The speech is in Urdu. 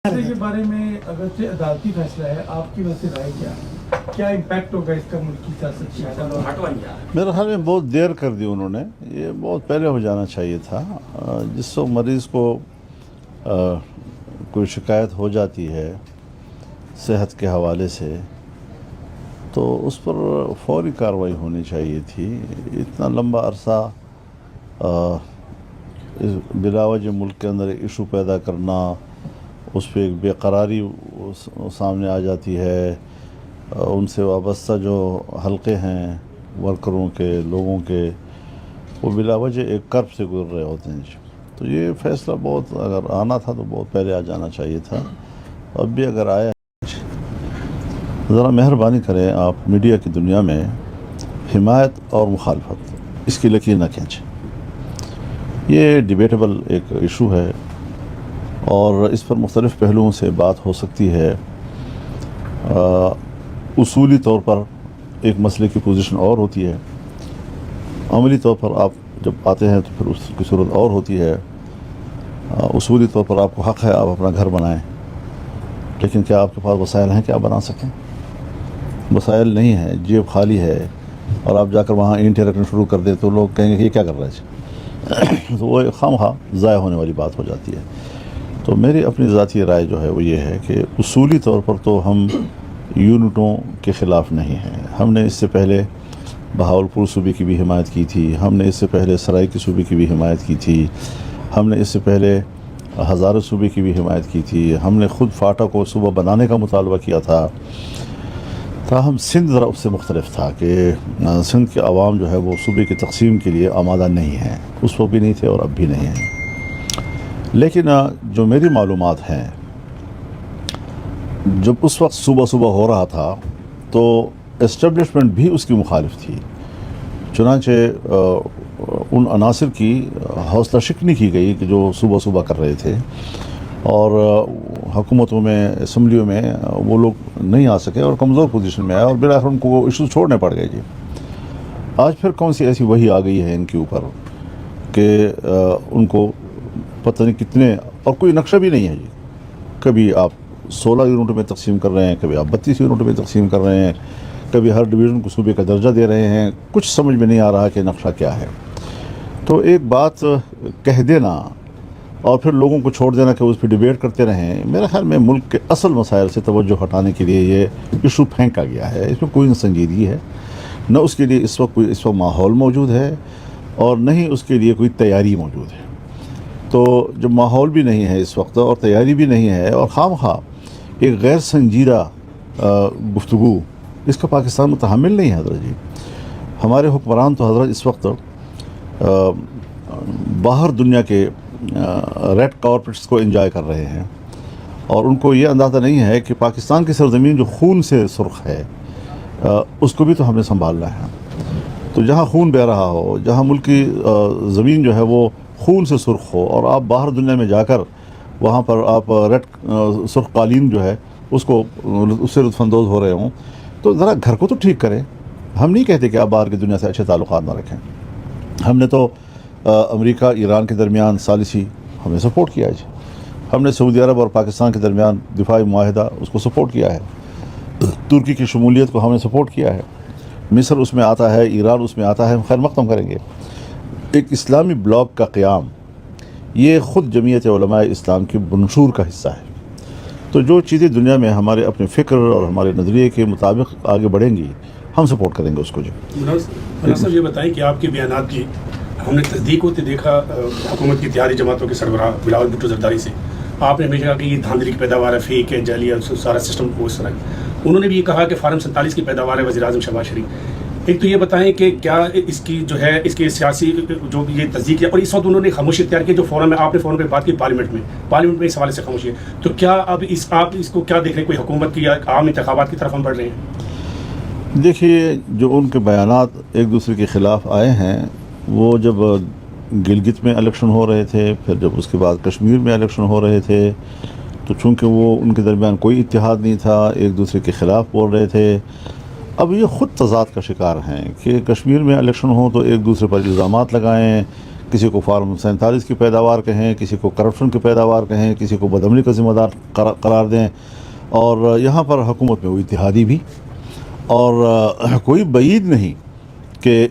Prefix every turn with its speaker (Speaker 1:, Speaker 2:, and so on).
Speaker 1: فیصلے کے بارے میں اگرچہ عدالتی فیصلہ ہے، آپ کی وجہ سے رائے کیا امپیکٹ ہوگا اس کا ملک کی سیاست کی؟
Speaker 2: میرے خیال میں بہت دیر کر دی انہوں نے، یہ بہت پہلے ہو جانا چاہیے تھا۔ جس وقت مریض کو کوئی شکایت ہو جاتی ہے صحت کے حوالے سے تو اس پر فوری کارروائی ہونی چاہیے تھی۔ اتنا لمبا عرصہ بلا وجہ ملک کے اندر ایک ایشو پیدا کرنا، اس پہ ایک بے قراری سامنے آ جاتی ہے، ان سے وابستہ جو حلقے ہیں ورکروں کے، لوگوں کے، وہ بلا وجہ ایک کرب سے گزر رہے ہوتے ہیں۔ تو یہ فیصلہ بہت اگر آنا تھا تو بہت پہلے آ جانا چاہیے تھا۔ اب بھی اگر آیا، ذرا مہربانی کریں آپ میڈیا کی دنیا میں حمایت اور مخالفت اس کی لکیر نہ کھینچیں۔ یہ ڈیبیٹیبل ایک ایشو ہے اور اس پر مختلف پہلوؤں سے بات ہو سکتی ہے۔ اصولی طور پر ایک مسئلے کی پوزیشن اور ہوتی ہے، عملی طور پر آپ جب آتے ہیں تو پھر اس کی صورت اور ہوتی ہے۔ اصولی طور پر آپ کو حق ہے آپ اپنا گھر بنائیں، لیکن کیا آپ کے پاس وسائل ہیں کہ آپ بنا سکیں؟ وسائل نہیں ہیں، جیب خالی ہے اور آپ جا کر وہاں اینٹیں رکھنا شروع کر دیں تو لوگ کہیں گے کہ یہ کیا کر رہے ہیں؟ تو وہ خواہ ضائع ہونے والی بات ہو جاتی ہے۔ تو میری اپنی ذاتی رائے جو ہے وہ یہ ہے کہ اصولی طور پر تو ہم یونٹوں کے خلاف نہیں ہیں۔ ہم نے اس سے پہلے بہاولپور صوبے کی بھی حمایت کی تھی، ہم نے اس سے پہلے سرائیکی صوبے کی بھی حمایت کی تھی، ہم نے اس سے پہلے ہزارہ صوبے کی بھی حمایت کی تھی، ہم نے خود فاٹا کو صوبہ بنانے کا مطالبہ کیا تھا۔ تاہم سندھ ذرا اس سے مختلف تھا کہ سندھ کے عوام جو ہے وہ صوبے کی تقسیم کے لیے آمادہ نہیں ہیں، اس وقت بھی نہیں تھے اور اب بھی نہیں ہیں۔ لیکن جو میری معلومات ہیں، جب اس وقت صوبہ ہو رہا تھا تو اسٹیبلشمنٹ بھی اس کی مخالف تھی، چنانچہ ان عناصر کی حوصلہ شکنی کی گئی کہ جو صوبہ کر رہے تھے، اور حکومتوں میں، اسمبلیوں میں وہ لوگ نہیں آ سکے اور کمزور پوزیشن میں آئے اور بالآخر ان کو ایشوز چھوڑنے پڑ گئے۔ جی آج پھر کون سی ایسی وہی آ گئی ہے ان کے اوپر کہ ان کو پتہ نہیں کتنے، اور کوئی نقشہ بھی نہیں ہے۔ جی کبھی آپ 16 یونٹوں میں تقسیم کر رہے ہیں، کبھی آپ 32 یونٹوں میں تقسیم کر رہے ہیں، کبھی ہر ڈویژن کو صوبے کا درجہ دے رہے ہیں، کچھ سمجھ میں نہیں آ رہا کہ نقشہ کیا ہے۔ تو ایک بات کہہ دینا اور پھر لوگوں کو چھوڑ دینا کہ اس پہ ڈیبیٹ کرتے رہیں، میرے خیال میں ملک کے اصل مسائل سے توجہ ہٹانے کے لیے یہ ایشو پھینکا گیا ہے۔ اس میں کوئی نہ سنجیدگی ہے، نہ اس کے لیے اس وقت ماحول موجود ہے اور نہ ہی اس کے لیے کوئی تیاری موجود ہے۔ تو جب ماحول بھی نہیں ہے اس وقت اور تیاری بھی نہیں ہے اور خواہ ایک غیر سنجیدہ گفتگو، اس کا پاکستان متحمل نہیں ہے حضرت جی۔ ہمارے حکمران تو حضرت اس وقت باہر دنیا کے ریڈ کارپٹس کو انجوائے کر رہے ہیں اور ان کو یہ اندازہ نہیں ہے کہ پاکستان کی سرزمین جو خون سے سرخ ہے اس کو بھی تو ہم نے سنبھالنا ہے۔ تو جہاں خون بہہ رہا ہو، جہاں ملک کی زمین جو ہے وہ خون سے سرخ ہو اور آپ باہر دنیا میں جا کر وہاں پر آپ ریڈ سرخ قالین جو ہے اس سے لطف اندوز ہو رہے ہوں، تو ذرا گھر کو تو ٹھیک کریں۔ ہم نہیں کہتے کہ آپ باہر کی دنیا سے اچھے تعلقات نہ رکھیں۔ ہم نے تو امریکہ ایران کے درمیان ثالثی ہم نے سپورٹ کیا ہے جی۔ ہم نے سعودی عرب اور پاکستان کے درمیان دفاعی معاہدہ اس کو سپورٹ کیا ہے، ترکی کی شمولیت کو ہم نے سپورٹ کیا ہے، مصر اس میں آتا ہے، ایران اس میں آتا ہے، ہم خیر مقدم کریں گے۔ ایک اسلامی بلاک کا قیام یہ خود جمعیت علماء اسلام کی منشور کا حصہ ہے۔ تو جو چیزیں دنیا میں ہمارے اپنے فکر اور ہمارے نظریے کے مطابق آگے بڑھیں گی ہم سپورٹ کریں گے اس کو۔ جو
Speaker 3: صاحب یہ بتائیں کہ آپ کے بیانات کی ہم نے تصدیق ہوتے دیکھا حکومت کی اتحادی جماعتوں کے سربراہ بلاول بھٹو زرداری سے، آپ نے ہمیشہ کہا کہ یہ دھاندلی کی پیداوار ہے، فیک ہے، جعلی ہے، سارا سسٹم کو اس طرح۔ انہوں نے بھی یہ کہا کہ فارم 47 کی پیداوار ہے وزیر اعظم شہباز شریف۔ ایک تو یہ بتائیں کہ کیا اس کی جو ہے اس کے سیاسی جو یہ تصدیق ہے، اور اس وقت انہوں نے خاموشی اختیار کی جو فورم میں آپ نے فورم پہ بات کی پارلیمنٹ میں اس حوالے سے خاموشی ہے، تو کیا اب آپ اس کو کیا دیکھ رہے ہیں، کوئی حکومت کی یا عام انتخابات کی طرف ہم بڑھ رہے ہیں؟
Speaker 2: دیکھیے، جو ان کے بیانات ایک دوسرے کے خلاف آئے ہیں، وہ جب گلگت میں الیکشن ہو رہے تھے، پھر جب اس کے بعد کشمیر میں الیکشن ہو رہے تھے، تو چونکہ وہ ان کے درمیان کوئی اتحاد نہیں تھا، ایک دوسرے کے خلاف بول رہے تھے۔ اب یہ خود تضاد کا شکار ہیں کہ کشمیر میں الیکشن ہو تو ایک دوسرے پر الزامات لگائیں کسی کو فارم 47 کی پیداوار کہیں، کسی کو کرپشن کی پیداوار کہیں، کسی کو بدعملی کا ذمہ دار قرار دیں، اور یہاں پر حکومت میں وہ اتحادی بھی، اور کوئی بعید نہیں کہ